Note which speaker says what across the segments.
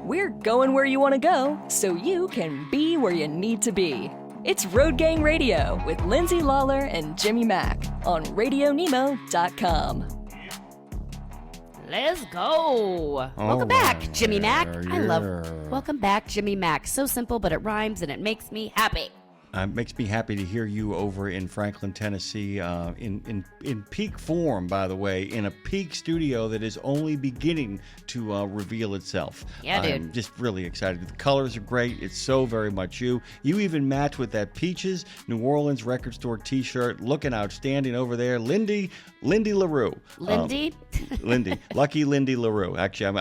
Speaker 1: We're going where you want to go so you can be where you need to be. It's Road Gang Radio with Lindsay Lawler and Jimmy Mack on RadioNemo.com.
Speaker 2: Let's go. Welcome back, Jimmy Mack. Welcome back, Jimmy Mack. So simple, but it rhymes and it makes me happy.
Speaker 3: It makes me happy to hear you over in Franklin, Tennessee, in peak form, by the way, in a peak studio that is only beginning to reveal itself.
Speaker 2: Yeah, dude.
Speaker 3: I'm just really excited. The colors are great. It's so very much you. You even match with that Peaches New Orleans record store T-shirt, looking outstanding over there. Lindy LaRue.
Speaker 2: Lindy?
Speaker 3: Lucky Lindy LaRue. Actually,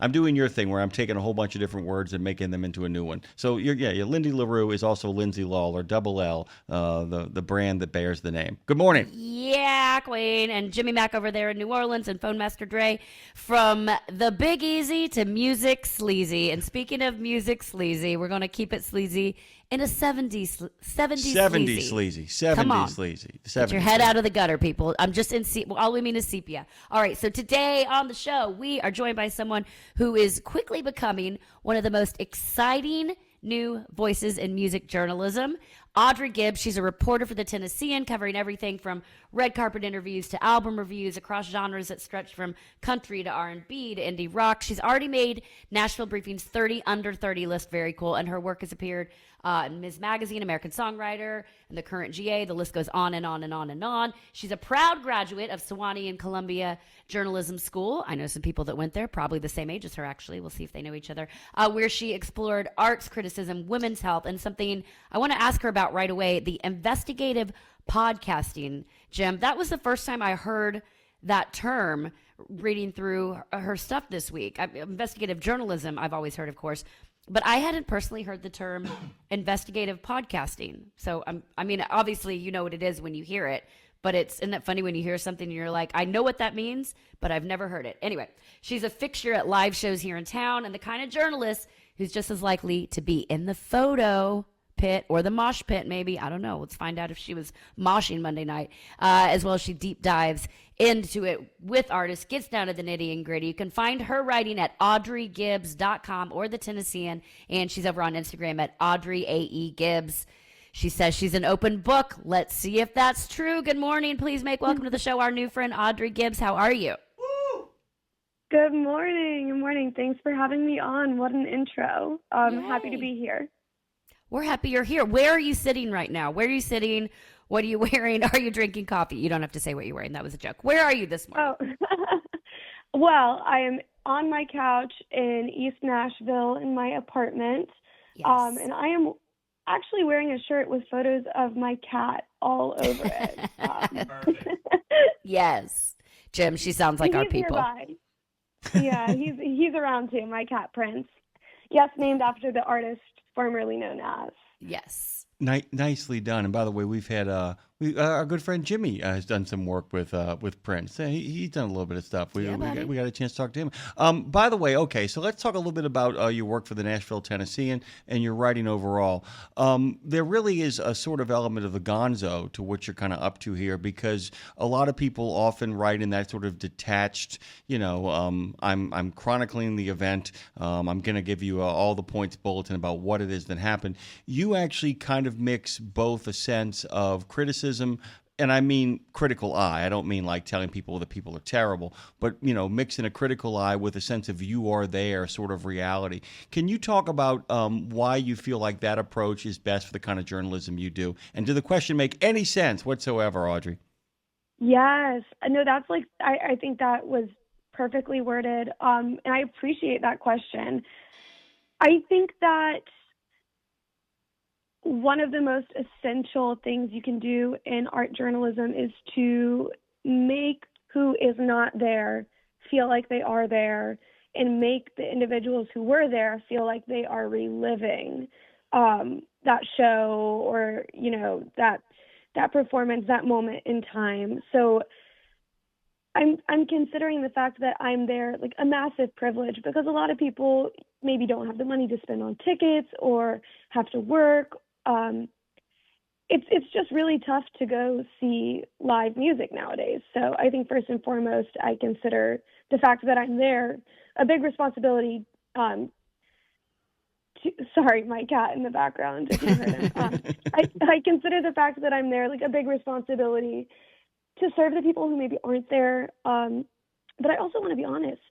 Speaker 3: I'm doing your thing where I'm taking a whole bunch of different words and making them into a new one. So Lindy LaRue is also Lindsay Lawler, double L, the brand that bears the name. Good morning.
Speaker 2: Yeah, Queen. And Jimmy Mack over there in New Orleans and Phone Master Dre from the Big Easy to Music Sleazy. And speaking of Music Sleazy, we're going to keep it sleazy in a 70s sleazy. Come on.
Speaker 3: Sleazy.
Speaker 2: Get your head out of the gutter, people. I'm just in all we mean is sepia. All right, so today on the show, we are joined by someone who is quickly becoming one of the most exciting new voices in music journalism. Audrey Gibbs, she's a reporter for the Tennessean, covering everything from red carpet interviews to album reviews across genres that stretch from country to R&B to indie rock. She's already made Nashville Briefing's 30 Under 30 list, very cool, and her work has appeared in Ms. Magazine, American Songwriter, and the current GA. The list goes on and on and on and on. She's a proud graduate of Sewanee and Columbia Journalism School. I know some people that went there, probably the same age as her, actually. We'll see if they know each other, where she explored arts criticism, women's health, and something I want to ask her about right away, the investigative podcasting. Jim, that was the first time I heard that term reading through her stuff this week. Investigative journalism, I've always heard, of course, but I hadn't personally heard the term investigative podcasting. So, I mean, obviously, you know what it is when you hear it, but isn't it funny when you hear something and you're like, I know what that means, but I've never heard it. Anyway, she's a fixture at live shows here in town and the kind of journalist who's just as likely to be in the photo pit or the mosh pit, maybe. I don't know. Let's find out if she was moshing Monday night. As well as she deep dives into it with artists, gets down to the nitty and gritty. You can find her writing at audreygibbs.com or the Tennessean, and she's over on Instagram at Audrey A.E. Gibbs. She says she's an open book. Let's see if that's true. Good morning. Please make welcome to the show our new friend, Audrey Gibbs. How are you?
Speaker 4: Good morning. Good morning. Thanks for having me on. What an intro. Happy to be here.
Speaker 2: We're happy you're here. Where are you sitting right now? Where are you sitting? What are you wearing? Are you drinking coffee? You don't have to say what you're wearing. That was a joke. Where are you this morning?
Speaker 4: Oh, well, I am on my couch in East Nashville in my apartment.
Speaker 2: Yes.
Speaker 4: And I am actually wearing a shirt with photos of my cat all over it.
Speaker 2: Yes. Jim, she sounds like our people.
Speaker 4: Nearby. Yeah, he's around too, my cat Prince. Yes, named after the artist formerly known as.
Speaker 2: Yes.
Speaker 3: Nicely done. And by the way, we've had our good friend Jimmy has done some work with Prince. He's done a little bit of stuff. We got a chance to talk to him. By the way, okay, so let's talk a little bit about your work for the Nashville Tennessean and your writing overall. There really is a sort of element of the gonzo to what you're kind of up to here, because a lot of people often write in that sort of detached, I'm chronicling the event. I'm going to give you all the points bulletin about what it is that happened. You actually kind of mix both a sense of criticism, and I mean critical eye. I don't mean like telling people that people are terrible, but, mixing a critical eye with a sense of you are there sort of reality. Can you talk about why you feel like that approach is best for the kind of journalism you do? And did the question make any sense whatsoever, Audrey?
Speaker 4: Yes. No, that's I think that was perfectly worded. And I appreciate that question. I think that one of the most essential things you can do in art journalism is to make who is not there feel like they are there, and make the individuals who were there feel like they are reliving that show or, that performance, that moment in time. So I'm considering the fact that I'm there like a massive privilege, because a lot of people maybe don't have the money to spend on tickets or have to work. It's just really tough to go see live music nowadays. So I think first and foremost, I consider the fact that I'm there a big responsibility Sorry, my cat in the background, if you heard him. I consider the fact that I'm there like a big responsibility to serve the people who maybe aren't there. But I also want to be honest.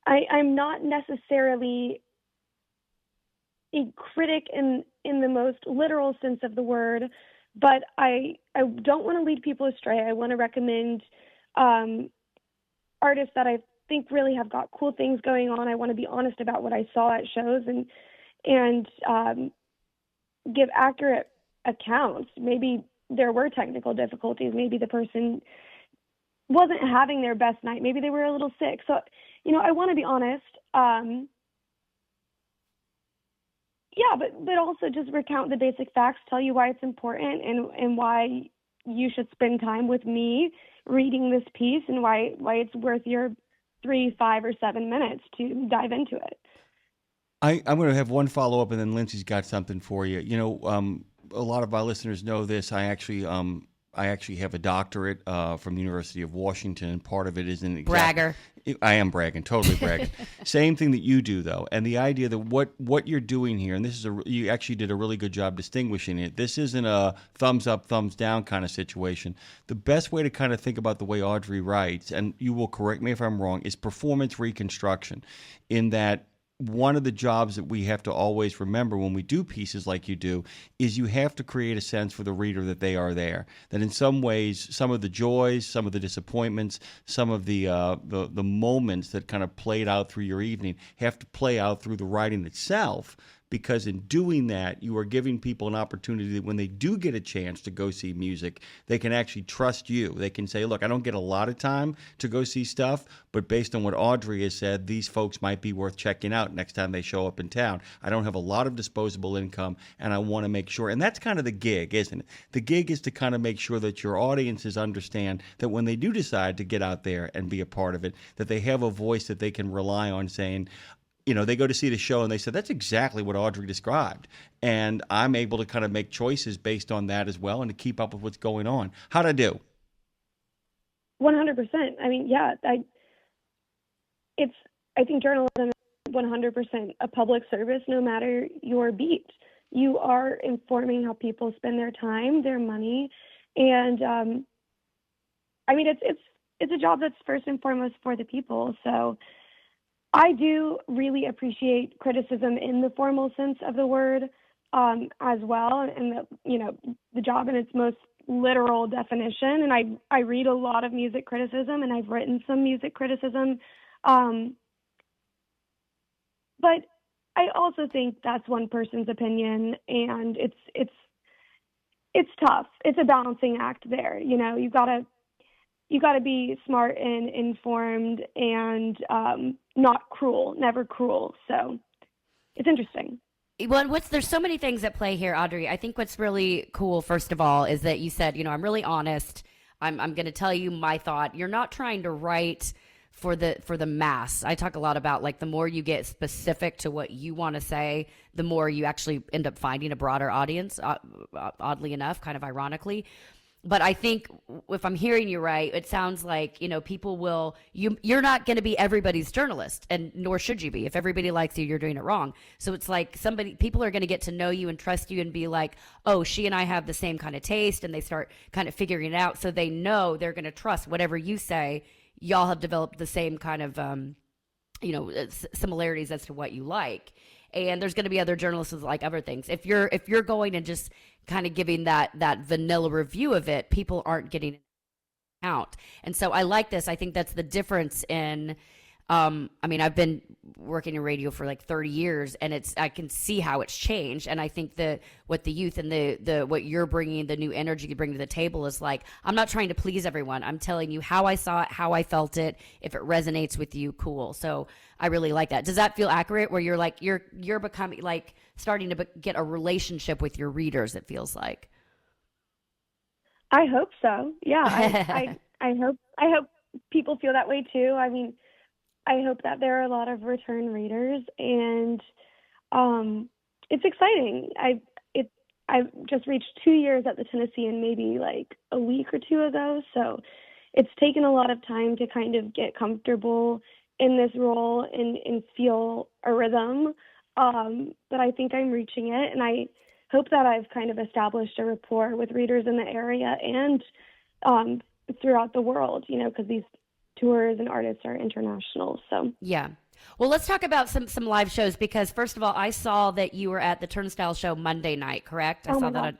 Speaker 4: I'm not necessarily a critic in the most literal sense of the word, but I don't want to lead people astray. I want to recommend artists that I think really have got cool things going on. I want to be honest about what I saw at shows and give accurate accounts. Maybe there were technical difficulties. Maybe the person wasn't having their best night. Maybe they were a little sick. So, I want to be honest. But also just recount the basic facts, tell you why it's important and why you should spend time with me reading this piece and why it's worth your 3, 5, or 7 minutes to dive into it.
Speaker 3: I'm going to have one follow-up, and then Lindsay's got something for you. A lot of my listeners know this. I actually have a doctorate from the University of Washington, and part of it is in
Speaker 2: bragger.
Speaker 3: I am bragging, totally bragging. Same thing that you do, though, and the idea that what you're doing here, and this is you actually did a really good job distinguishing it. This isn't a thumbs up, thumbs down kind of situation. The best way to kind of think about the way Audrey writes, and you will correct me if I'm wrong, is performance reconstruction, in that one of the jobs that we have to always remember when we do pieces like you do is you have to create a sense for the reader that they are there. That in some ways, some of the joys, some of the disappointments, some of the moments that kind of played out through your evening have to play out through the writing itself. Because in doing that, you are giving people an opportunity that when they do get a chance to go see music, they can actually trust you. They can say, look, I don't get a lot of time to go see stuff, but based on what Audrey has said, these folks might be worth checking out next time they show up in town. I don't have a lot of disposable income, and I want to make sure. And that's kind of the gig, isn't it? The gig is to kind of make sure that your audiences understand that when they do decide to get out there and be a part of it, that they have a voice that they can rely on saying, they go to see the show and they said, that's exactly what Audrey described. And I'm able to kind of make choices based on that as well and to keep up with what's going on. How'd I do?
Speaker 4: 100%. I mean, yeah, I think journalism is 100% a public service, no matter your beat. You are informing how people spend their time, their money. And, it's a job that's first and foremost for the people. So I do really appreciate criticism in the formal sense of the word as well, and the job in its most literal definition. And I read a lot of music criticism, and I've written some music criticism, but I also think that's one person's opinion, and it's tough. It's a balancing act there. You gotta be smart and informed and not cruel, never cruel. So it's interesting.
Speaker 2: Well, there's so many things at play here, Audrey. I think what's really cool, first of all, is that you said, I'm really honest. I'm going to tell you my thought. You're not trying to write for the mass. I talk a lot about like the more you get specific to what you want to say, the more you actually end up finding a broader audience. Oddly enough, kind of ironically. But I think if I'm hearing you right, it sounds like, people will, you're not going to be everybody's journalist, and nor should you be. If everybody likes you, you're doing it wrong. So it's like people are going to get to know you and trust you and be like, oh, she and I have the same kind of taste, and they start kind of figuring it out. So they know they're going to trust whatever you say. Y'all have developed the same kind of, similarities as to what you like. And there's going to be other journalists who like other things. If you're going and just kind of giving that vanilla review of it, people aren't getting it out. And so I like this. I think that's the difference in, I've been working in radio for like 30 years, and I can see how it's changed. And I think that what the youth and the what you're bringing, the new energy you bring to the table is like, I'm not trying to please everyone. I'm telling you how I saw it, how I felt it. If it resonates with you, cool. So I really like that. Does that feel accurate, where you're like, you're becoming like starting to get a relationship with your readers, it feels like?
Speaker 4: I hope so. Yeah. I hope people feel that way too. I hope that there are a lot of return readers, and it's exciting. I've just reached 2 years at the Tennessean maybe like a week or two ago, so it's taken a lot of time to kind of get comfortable in this role and feel a rhythm. But I think I'm reaching it, and I hope that I've kind of established a rapport with readers in the area and throughout the world, because these tours and artists are international. So
Speaker 2: yeah. Well, let's talk about some live shows, because first of all, I saw that you were at the Turnstile show Monday night, correct? I saw that.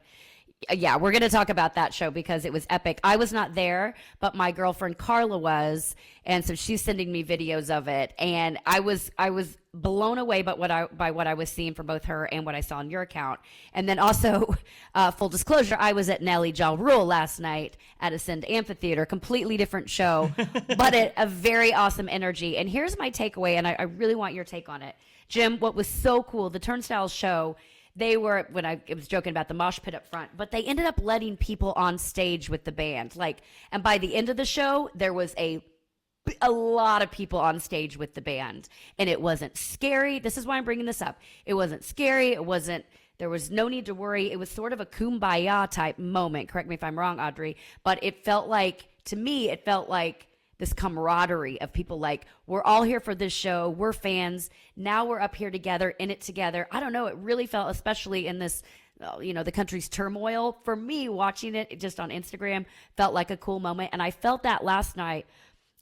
Speaker 2: Yeah, we're going to talk about that show because it was epic. I was not there, but my girlfriend Carla was, and so she's sending me videos of it, and I was blown away by what I was seeing from both her and what I saw on your account. And then also, full disclosure, I was at Nelly Ja Rule last night at Ascend Amphitheater, completely different show, but a very awesome energy. And here's my takeaway, and I really want your take on it. Jim, what was so cool, the Turnstile show, they were, when I was joking about the mosh pit up front, but they ended up letting people on stage with the band. And by the end of the show, there was a lot of people on stage with the band, and it wasn't scary. This is why I'm bringing this up. It wasn't scary. There was no need to worry. It was sort of a kumbaya type moment. Correct me if I'm wrong, Audrey, but to me, it felt like this camaraderie of people, like, we're all here for this show. We're fans. Now we're up here together, in it together. I don't know. It really felt, especially in this, the country's turmoil, for me, watching it just on Instagram, felt like a cool moment. And I felt that last night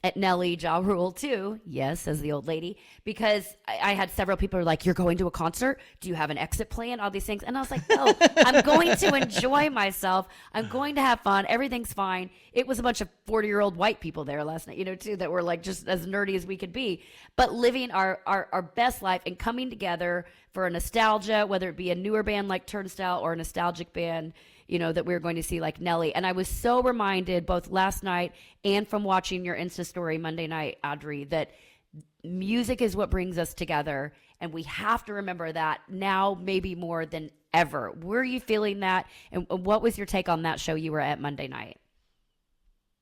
Speaker 2: at Nelly Ja Rule too. Yes, says the old lady, because I had several people who were like, "You're going to a concert? Do you have an exit plan?" All these things. And I was like, no, I'm going to enjoy myself. I'm going to have fun. Everything's fine. It was a bunch of 40-year-old white people there last night, too, that were like just as nerdy as we could be, but living our best life and coming together for a nostalgia, whether it be a newer band like Turnstile or a nostalgic band, that we were going to see like Nelly. And I was so reminded both last night and from watching your Insta story Monday night, Audrey, that music is what brings us together. And we have to remember that now, maybe more than ever. Were you feeling that? And what was your take on that show you were at Monday night?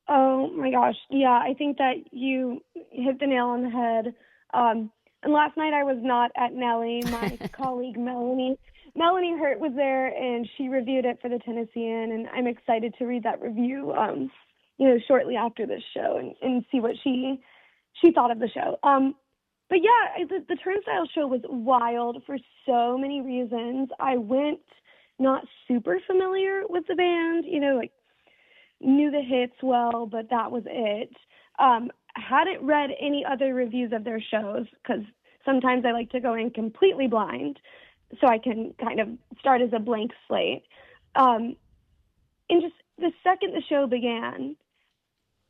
Speaker 4: Oh my gosh. Yeah, I think that you hit the nail on the head. And last night I was not at Nelly. My colleague Melanie Hurt was there, and she reviewed it for the Tennessean, and I'm excited to read that review, shortly after this show and see what she thought of the show. But yeah, the Turnstile show was wild for so many reasons. I went not super familiar with the band, knew the hits well, but that was it. Hadn't read any other reviews of their shows, because sometimes I like to go in completely blind, so I can kind of start as a blank slate. And just the second the show began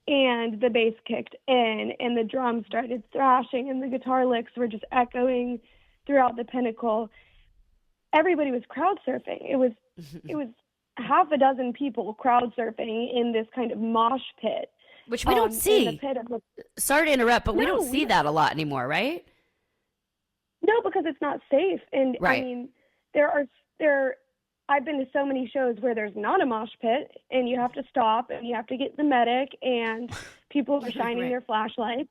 Speaker 4: and the bass kicked in and the drums started thrashing and the guitar licks were just echoing throughout the Pinnacle, everybody was crowd surfing. It was half a dozen people crowd surfing in this kind of mosh pit.
Speaker 2: Which we don't see. Sorry to interrupt, but we don't see that a lot anymore, right?
Speaker 4: No, because it's not safe. And
Speaker 2: right.
Speaker 4: I mean, I've been to so many shows where there's not a mosh pit and you have to stop and you have to get the medic and people are shining
Speaker 2: right.
Speaker 4: their flashlights.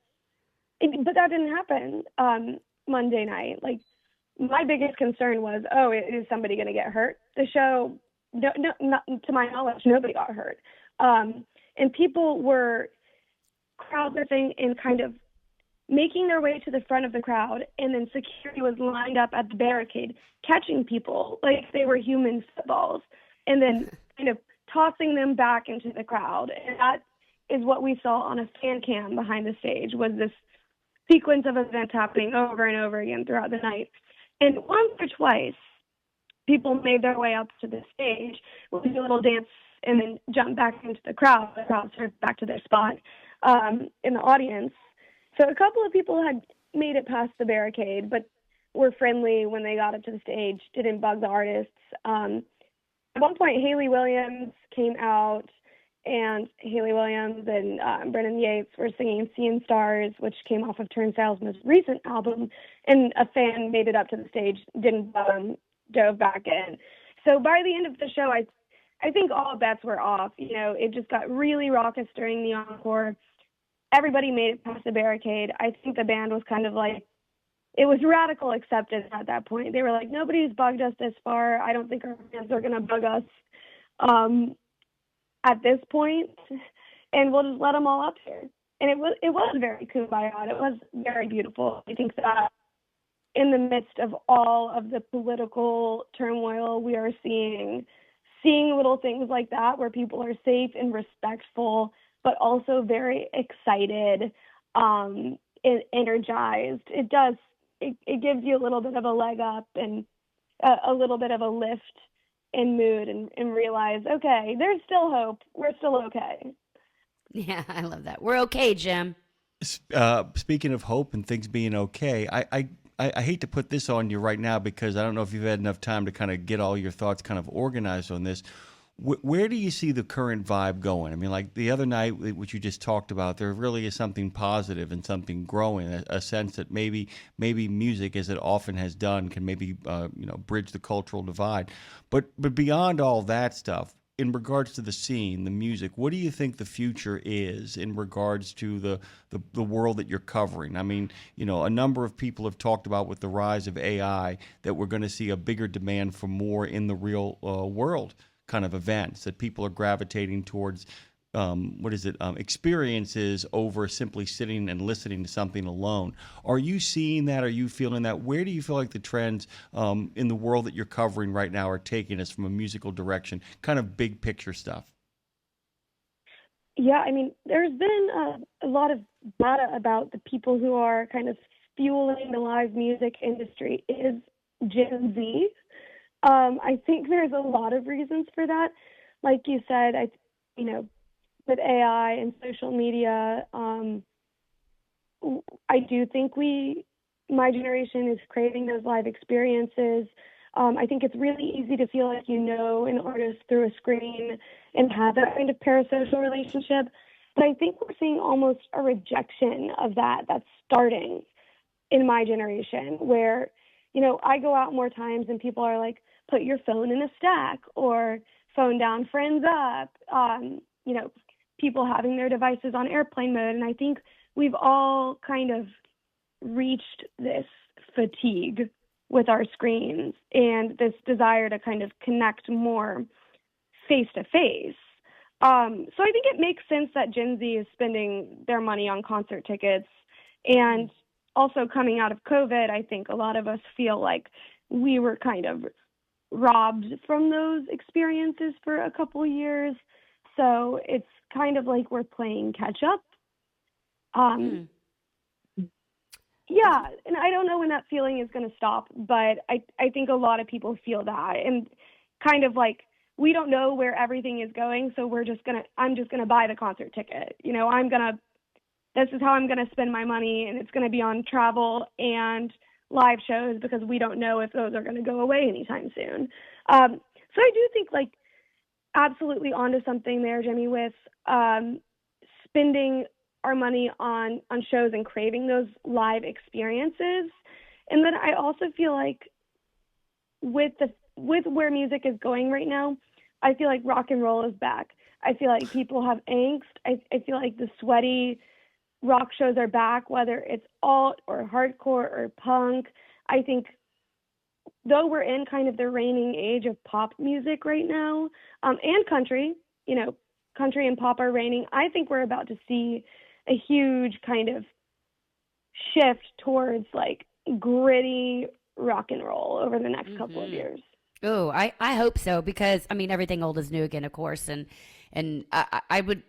Speaker 4: But that didn't happen Monday night. Like, my biggest concern was, is somebody going to get hurt? The show, no, not, to my knowledge, nobody got hurt. And people were crowd surfing and kind of making their way to the front of the crowd, and then security was lined up at the barricade, catching people like they were human footballs, and then kind of tossing them back into the crowd. And that is what we saw on a fan cam behind the stage, was this sequence of events happening over and over again throughout the night. And once or twice, people made their way up to the stage, would do a little dance, and then jump back into the crowd surfed back to their spot in the audience. So a couple of people had made it past the barricade, but were friendly when they got up to the stage, didn't bug the artists. At one point, Haley Williams came out, and Haley Williams and Brennan Yates were singing Seeing Stars, which came off of Turnstile's most recent album, and a fan made it up to the stage, didn't bug them, dove back in. So by the end of the show, I think all bets were off. It just got really raucous during the encore. Everybody made it past the barricade. I think the band was kind of like, it was radical acceptance at that point. They were like, nobody's bugged us this far. I don't think our fans are going to bug us at this point, and we'll just let them all up here. and it was very kumbaya. It was very beautiful. I think that in the midst of all of the political turmoil, we are seeing little things like that where people are safe and respectful, but also very excited, and energized. It gives you a little bit of a leg up and a little bit of a lift in mood, and realize, okay, there's still hope. We're still okay.
Speaker 2: Yeah, I love that. We're okay, Jim.
Speaker 3: Speaking of hope and things being okay, I hate to put this on you right now because I don't know if you've had enough time to kind of get all your thoughts kind of organized on this. Where do you see the current vibe going? I mean, like the other night, which you just talked about, there really is something positive and something growing, a sense that maybe music, as it often has done, can maybe bridge the cultural divide. But beyond all that stuff, in regards to the scene, the music, what do you think the future is in regards to the world that you're covering? I mean, a number of people have talked about with the rise of AI that we're going to see a bigger demand for more in the real world kind of events, that people are gravitating towards experiences over simply sitting and listening to something alone. Are you seeing that? Are you feeling that? Where do you feel like the trends in the world that you're covering right now are taking us from a musical direction, kind of big picture stuff?
Speaker 4: Yeah, I mean, there's been a lot of data about the people who are kind of fueling the live music industry is Gen Z. I think there's a lot of reasons for that. Like you said, with AI and social media, I do think my generation is craving those live experiences. I think it's really easy to feel like an artist through a screen and have that kind of parasocial relationship. But I think we're seeing almost a rejection of that that's starting in my generation where, I go out more times and people are like, put your phone in a stack or phone down, friends up, people having their devices on airplane mode. And I think we've all kind of reached this fatigue with our screens and this desire to kind of connect more face to face. So I think it makes sense that Gen Z is spending their money on concert tickets. And also coming out of COVID, I think a lot of us feel like we were kind of robbed from those experiences for a couple of years. So it's kind of like we're playing catch up. Yeah, and I don't know when that feeling is going to stop, but I think a lot of people feel that, and kind of like we don't know where everything is going, so I'm just gonna buy the concert ticket. This is how I'm gonna spend my money, and it's gonna be on travel and live shows because we don't know if those are going to go away anytime soon. So I do think absolutely onto something there, Jimmy, with spending our money on shows and craving those live experiences. And then I also feel like with where music is going right now, I feel like rock and roll is back. I feel like people have angst. I feel like the sweaty rock shows are back, whether it's alt or hardcore or punk. I think though we're in kind of the reigning age of pop music right now, and country, country and pop are reigning, I think we're about to see a huge kind of shift towards gritty rock and roll over the next couple of years.
Speaker 2: Oh, I hope so, because everything old is new again, of course, and I would,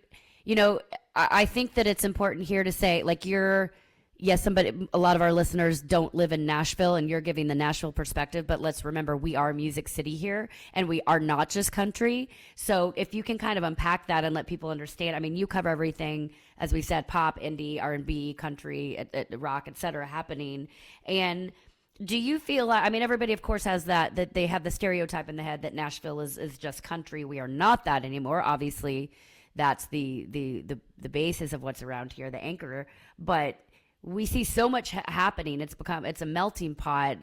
Speaker 2: I think that it's important here to say, a lot of our listeners don't live in Nashville, and you're giving the Nashville perspective, but let's remember we are Music City here, and we are not just country. So if you can kind of unpack that and let people understand, you cover everything, as we said, pop, indie, R&B, country, rock, et cetera, happening. And do you feel like, everybody, of course, has that they have the stereotype in the head that Nashville is just country. We are not that anymore. Obviously, that's the basis of what's around here, the anchor. But we see so much happening. It's a melting pot,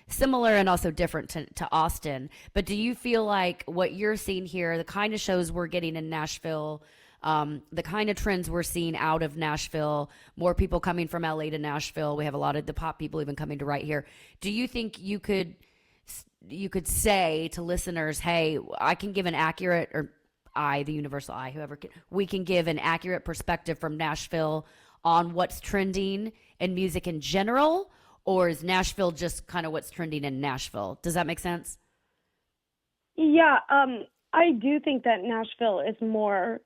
Speaker 2: similar and also different to Austin. But do you feel like what you're seeing here, the kind of shows we're getting in Nashville, the kind of trends we're seeing out of Nashville, more people coming from LA to Nashville, we have a lot of the pop people even coming to right here. Do you think you could say to listeners, hey, I can give an accurate, or the universal eye, whoever we can give an accurate perspective from Nashville on what's trending in music in general, or is Nashville just kind of what's trending in Nashville? Does that make sense?
Speaker 4: Yeah, I do think that Nashville is more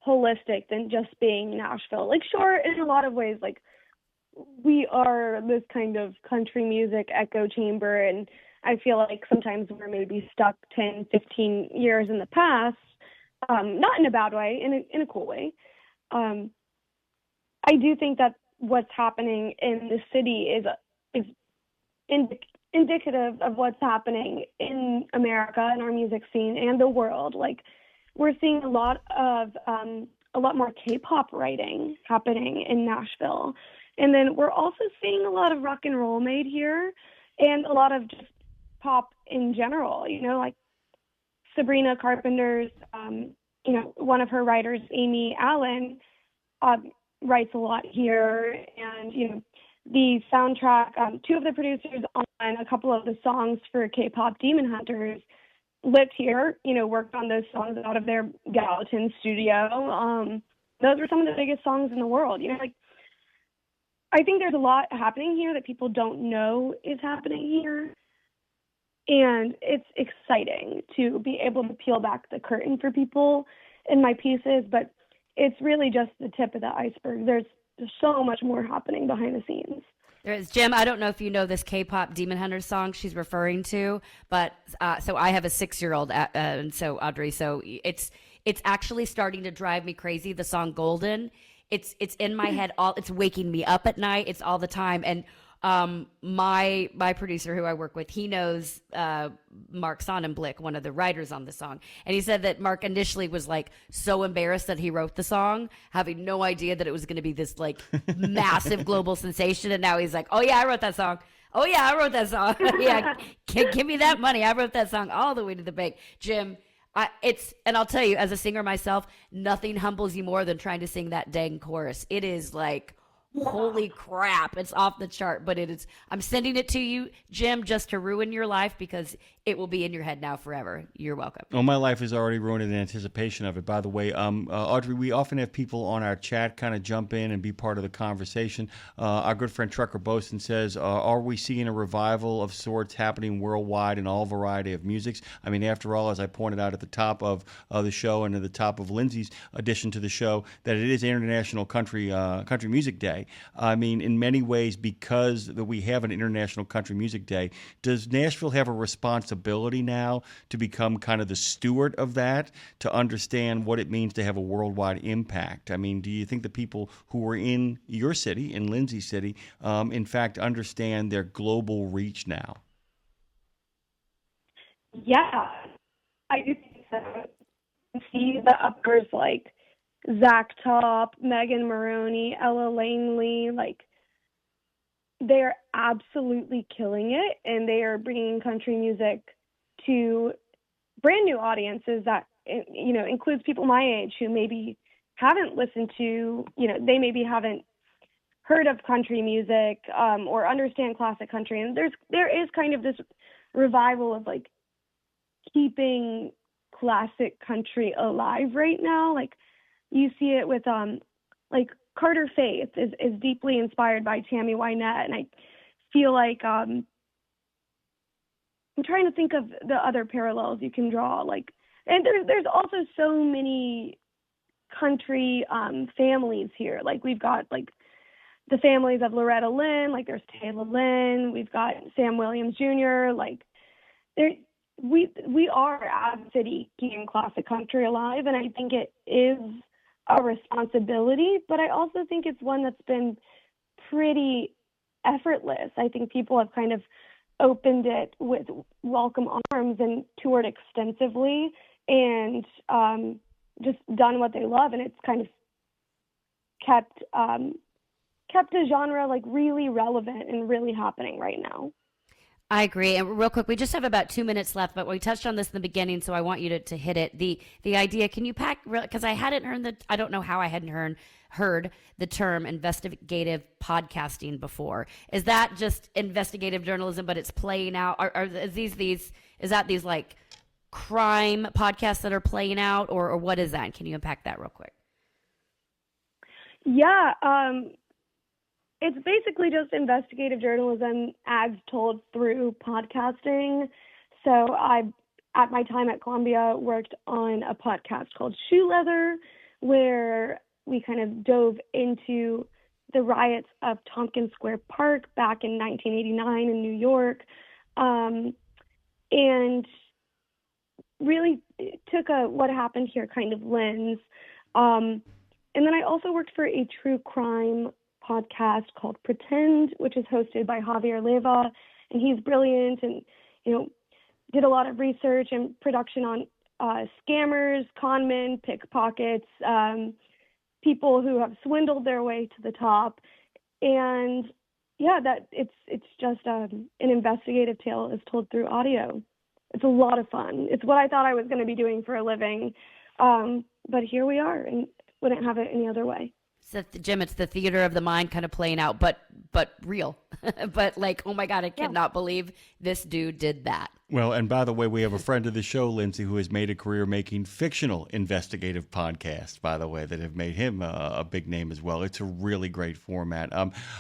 Speaker 4: holistic than just being Nashville. Like, sure, in a lot of ways, like, we are this kind of country music echo chamber, and I feel like sometimes we're maybe stuck 10, 15 years in the past, not in a bad way, in a cool way. I do think that what's happening in the city is indicative of what's happening in America and our music scene and the world. Like, we're seeing a lot more K-pop writing happening in Nashville. And then we're also seeing a lot of rock and roll made here and a lot of just pop in general, you know, like Sabrina Carpenter's, one of her writers, Amy Allen, writes a lot here. And, you know, the soundtrack, two of the producers on a couple of the songs for K-pop Demon Hunters lived here, you know, worked on those songs out of their Gallatin studio. Those were some of the biggest songs in the world, you know, like, I think there's a lot happening here that people don't know is happening here. And it's exciting to be able to peel back the curtain for people in my pieces, but it's really just the tip of the iceberg. There's so much more happening behind the scenes.
Speaker 2: There is, Jim, I don't know if you know this K-pop Demon Hunter song she's referring to, but so I have a 6-year-old, and so Audrey, so it's actually starting to drive me crazy, the song Golden. It's in my head, it's waking me up at night. It's all the time. And my producer who I work with, he knows Mark Sonnenblick, one of the writers on the song. And he said that Mark initially was like so embarrassed that he wrote the song, having no idea that it was going to be this like massive global sensation. And now he's like, oh yeah, I wrote that song. Oh yeah, I wrote that song. Yeah, give me that money. I wrote that song all the way to the bank. Jim, and I'll tell you, as a singer myself, nothing humbles you more than trying to sing that dang chorus. It is like, holy crap, it's off the chart, but it is. I'm sending it to you, Jim, just to ruin your life because it will be in your head now forever. You're welcome.
Speaker 3: Well, my life is already ruined in anticipation of it. By the way, Audrey, we often have people on our chat kind of jump in and be part of the conversation. Our good friend Trucker Boson says, are we seeing a revival of sorts happening worldwide in all variety of musics? I mean, after all, as I pointed out at the top of the show and at the top of Lindsay's addition to the show, that it is International Country Music Day. I mean, in many ways, because we have an International Country Music Day, does Nashville have a responsibility now to become kind of the steward of that, to understand what it means to have a worldwide impact? I mean, do you think the people who are in your city, in Lindsay's city, in fact, understand their global reach now?
Speaker 4: Yeah, I do think so. See the uppers like Zach Top, Megan Maroney, Ella Langley, like, they're absolutely killing it, and they are bringing country music to brand new audiences that, you know, includes people my age who maybe haven't listened to, you know, they maybe haven't heard of country music or understand classic country. And there is kind of this revival of like keeping classic country alive right now. Like, you see it with like Carter Faith is deeply inspired by Tammy Wynette, and I feel like I'm trying to think of the other parallels you can draw. Like, and there's also so many country families here. Like, we've got like the families of Loretta Lynn, like there's Taylor Lynn, we've got Sam Williams Jr. Like, we are as a city keeping classic country alive, and I think it is a responsibility, but I also think it's one that's been pretty effortless. I think people have kind of opened it with welcome arms and toured extensively and just done what they love, and it's kind of kept a genre like really relevant and really happening right now.
Speaker 2: I agree. And real quick, we just have about 2 minutes left, but we touched on this in the beginning, so I want you to hit it. The idea, can you pack, because I hadn't I don't know how I hadn't heard the term investigative podcasting before. Is that just investigative journalism, but it's playing out? Is that these like crime podcasts that are playing out, or what is that? Can you unpack that real quick?
Speaker 4: Yeah, it's basically just investigative journalism as told through podcasting. So I, at my time at Columbia, worked on a podcast called Shoe Leather, where we kind of dove into the riots of Tompkins Square Park back in 1989 in New York, and really took a what happened here kind of lens. And then I also worked for a true crime podcast called Pretend, which is hosted by Javier Leva, and he's brilliant and, did a lot of research and production on scammers, con men, pickpockets, people who have swindled their way to the top. And yeah, that it's just an investigative tale is told through audio. It's a lot of fun. It's what I thought I was going to be doing for a living. But here we are, and wouldn't have it any other way.
Speaker 2: So, Jim, it's the theater of the mind kind of playing out, but real. But like, oh my God, I cannot believe this dude did that.
Speaker 3: Well, and by the way, we have a friend of the show, Lindsay, who has made a career making fictional investigative podcasts, by the way, that have made him a big name as well. It's a really great format.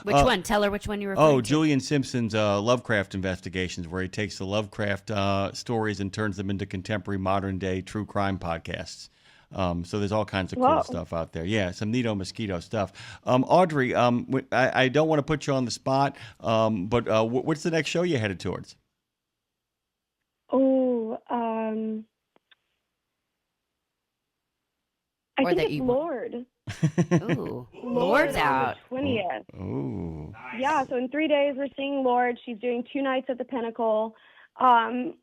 Speaker 2: Which one? Tell her which one you referring to.
Speaker 3: Julian Simpson's Lovecraft Investigations, where he takes the Lovecraft stories and turns them into contemporary modern-day true crime podcasts. So there's all kinds of cool stuff out there. Yeah, some neato mosquito stuff. Audrey, I don't want to put you on the spot, but what's the next show you're headed towards?
Speaker 4: I think it's Lord.
Speaker 2: Ooh, Lord's out.
Speaker 4: On the 20th.
Speaker 3: Ooh.
Speaker 4: Yeah, so in 3 days we're seeing Lord. She's doing 2 nights at the Pinnacle. I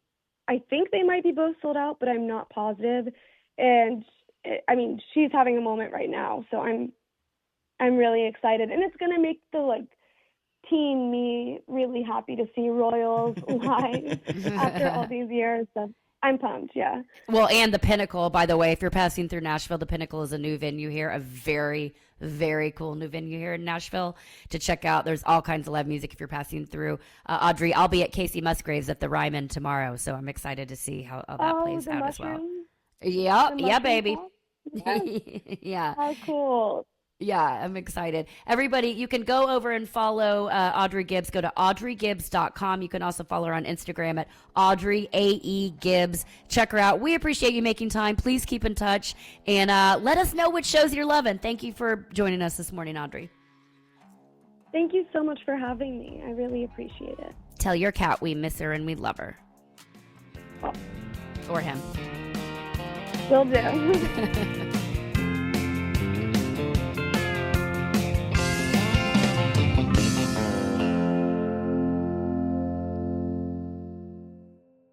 Speaker 4: think they might be both sold out, but I'm not positive. And she's having a moment right now, so I'm really excited, and it's gonna make the teen me really happy to see Royals live after all these years. So I'm pumped. Yeah.
Speaker 2: Well, and the Pinnacle, by the way, if you're passing through Nashville, the Pinnacle is a new venue here, a very, very cool new venue here in Nashville to check out. There's all kinds of live music if you're passing through. Audrey, I'll be at Casey Musgraves at the Ryman tomorrow, so I'm excited to see how that plays out as well. Yeah, baby. Yeah.
Speaker 4: How cool.
Speaker 2: Yeah, I'm excited. Everybody, you can go over and follow Audrey Gibbs. Go to audreygibbs.com. You can also follow her on Instagram at Audrey A.E. Gibbs. Check her out. We appreciate you making time. Please keep in touch and let us know which shows you're loving. Thank you for joining us this morning, Audrey.
Speaker 4: Thank you so much for having me. I really appreciate it.
Speaker 2: Tell your cat we miss her and we love her.
Speaker 4: Oh.
Speaker 2: Or him.
Speaker 4: Will do.